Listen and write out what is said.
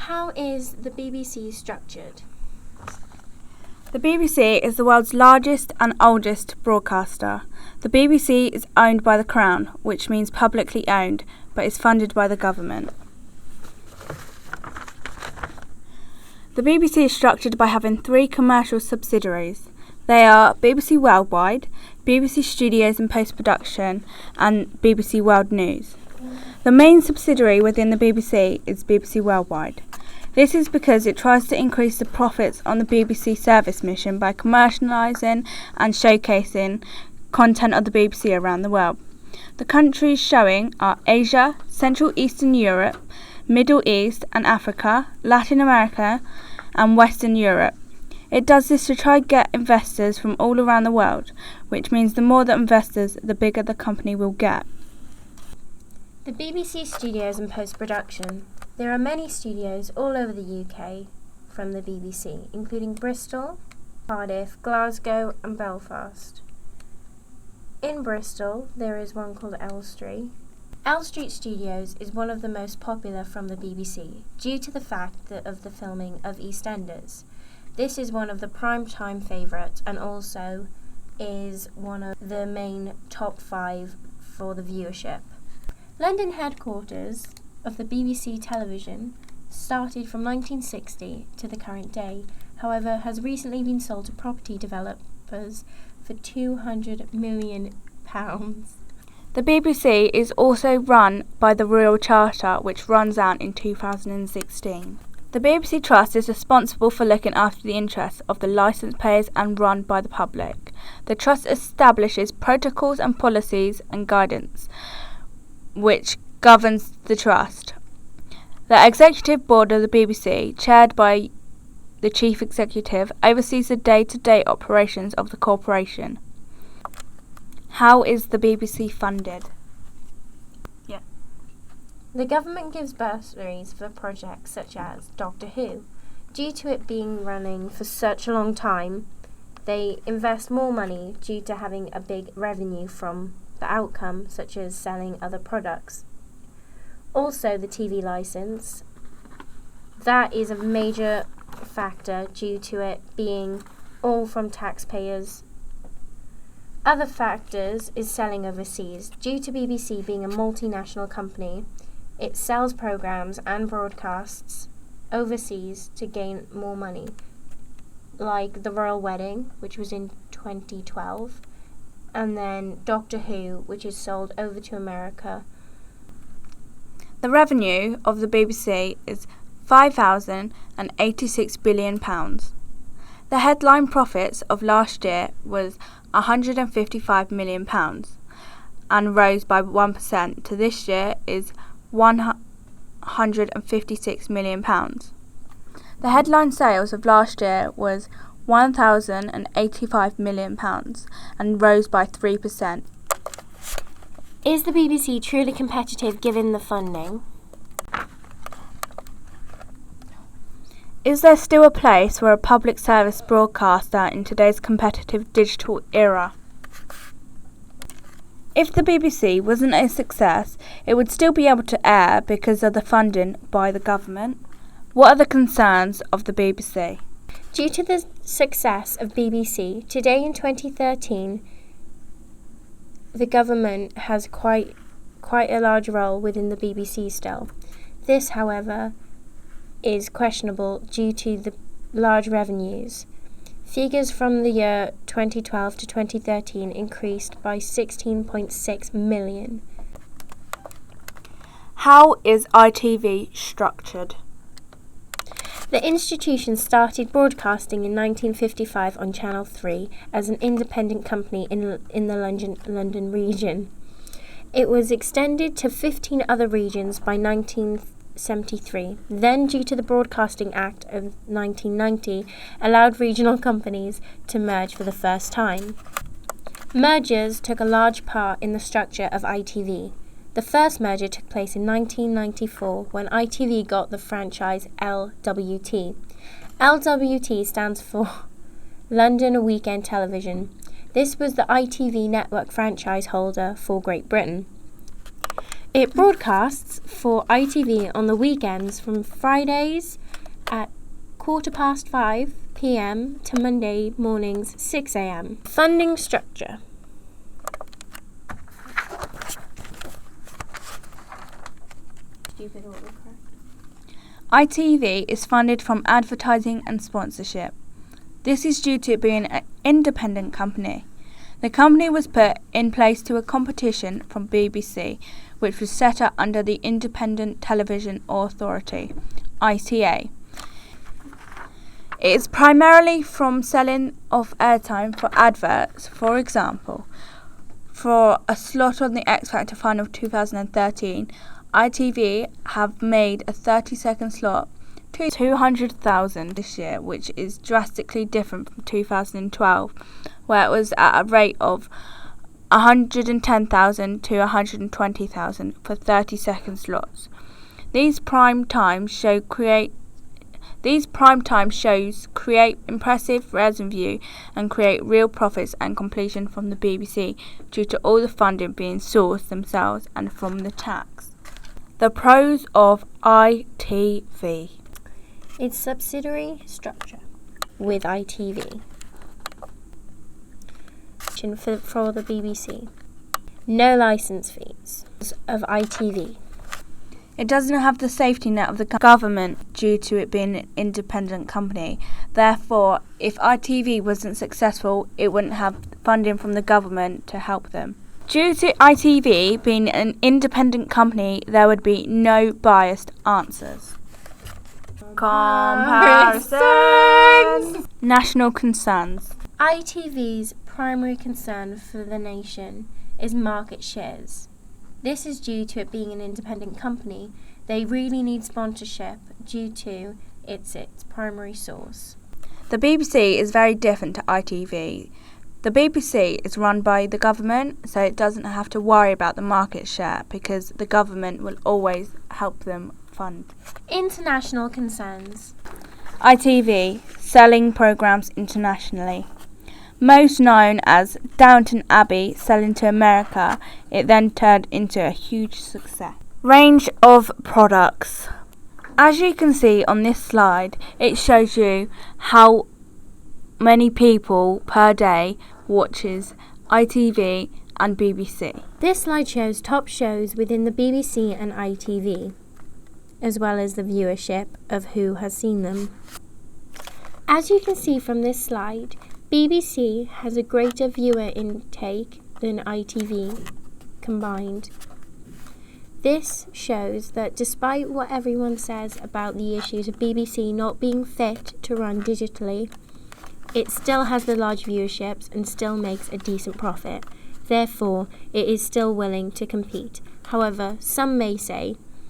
How is the BBC structured? The BBC is the world's largest and oldest broadcaster. The BBC is owned by the Crown, which means publicly owned, but is funded by the government. The BBC is structured by having 3 commercial subsidiaries. They are BBC Worldwide, BBC Studios and Post-Production, and BBC World News. The main subsidiary within the BBC is BBC Worldwide. This is because it tries to increase the profits on the BBC service mission by commercialising and showcasing content of the BBC around the world. The countries showing are Asia, Central Eastern Europe, Middle East and Africa, Latin America and Western Europe. It does this to try to get investors from all around the world, which means the more the investors, the bigger the company will get. The BBC Studios and Post-Production. There are many studios all over the UK from the BBC, including Bristol, Cardiff, Glasgow and Belfast. In Bristol, there is one called Elstree. Elstree Studios is one of the most popular from the BBC due to the fact of the filming of EastEnders. This is one of the prime time favourites and also is one of the main top 5 for the viewership. London headquarters of the BBC television started from 1960 to the current day, however has recently been sold to property developers for £200 million. The BBC is also run by the Royal Charter, which runs out in 2016. The BBC Trust is responsible for looking after the interests of the licence payers and run by the public. The Trust establishes protocols and policies and guidance which governs the Trust. The Executive Board of the BBC, chaired by the Chief Executive, oversees the day-to-day operations of the corporation. How is the BBC funded? The government gives bursaries for projects such as Doctor Who. Due to it being running for such a long time, they invest more money due to having a big revenue from the outcome, such as selling other products. Also, the TV licence. That is a major factor due to it being all from taxpayers. Other factors is selling overseas. Due to BBC being a multinational company, it sells programmes and broadcasts overseas to gain more money, like The Royal Wedding, which was in 2012, and then Doctor Who, which is sold over to America. The revenue of the BBC is £5,086 billion. The headline profits of last year was £155 million and rose by 1% to this year is £156 million. The headline sales of last year was £1,085 million and rose by 3%. Is the BBC truly competitive given the funding? Is there still a place for a public service broadcaster in today's competitive digital era? If the BBC wasn't a success, it would still be able to air because of the funding by the government. What are the concerns of the BBC? Due to the success of BBC, today in 2013, the government has quite a large role within the BBC still. This, however, is questionable due to the large revenues. Figures from the year 2012 to 2013 increased by 16.6 million. How is ITV structured? The institution started broadcasting in 1955 on Channel 3 as an independent company in the London region. It was extended to 15 other regions by 1973. Then, due to the Broadcasting Act of 1990, allowed regional companies to merge for the first time. Mergers took a large part in the structure of ITV. The first merger took place in 1994 when ITV got the franchise LWT. LWT stands for London Weekend Television. This was the ITV network franchise holder for Great Britain. It broadcasts for ITV on the weekends from Fridays at 5:15 p.m. to Monday mornings 6 a.m. Funding structure. ITV is funded from advertising and sponsorship. This is due to it being an independent company. The company was put in place to a competition from BBC, which was set up under the Independent Television Authority, ITA. It is primarily from selling of airtime for adverts. For example, for a slot on the X Factor final of 2013, ITV have made a 30-second slot to 200,000 this year, which is drastically different from 2012, where it was at a rate of 110,000 to 120,000 for 30-second slots. These prime time shows create impressive revenue and create real profits and completion from the BBC due to all the funding being sourced themselves and from the tax. The pros of ITV. Its subsidiary structure with ITV. For the BBC. No licence fees of ITV. It doesn't have the safety net of the government due to it being an independent company. Therefore, if ITV wasn't successful, it wouldn't have funding from the government to help them. Due to ITV being an independent company, there would be no biased answers. Comparisons. National concerns. ITV's primary concern for the nation is market shares. This is due to it being an independent company. They really need sponsorship due to its primary source. The BBC is very different to ITV. The BBC is run by the government, so it doesn't have to worry about the market share because the government will always help them fund. International concerns. ITV, selling programmes internationally. Most known as Downton Abbey selling to America, it then turned into a huge success. Range of products. As you can see on this slide, it shows you how many people per day watches ITV and BBC. This slide shows top shows within the BBC and ITV, as well as the viewership of who has seen them. As you can see from this slide, BBC has a greater viewer intake than ITV combined. This shows that despite what everyone says about the issues of BBC not being fit to run digitally, it still has the large viewerships and still makes a decent profit. Therefore, it is still willing to compete. However, some may say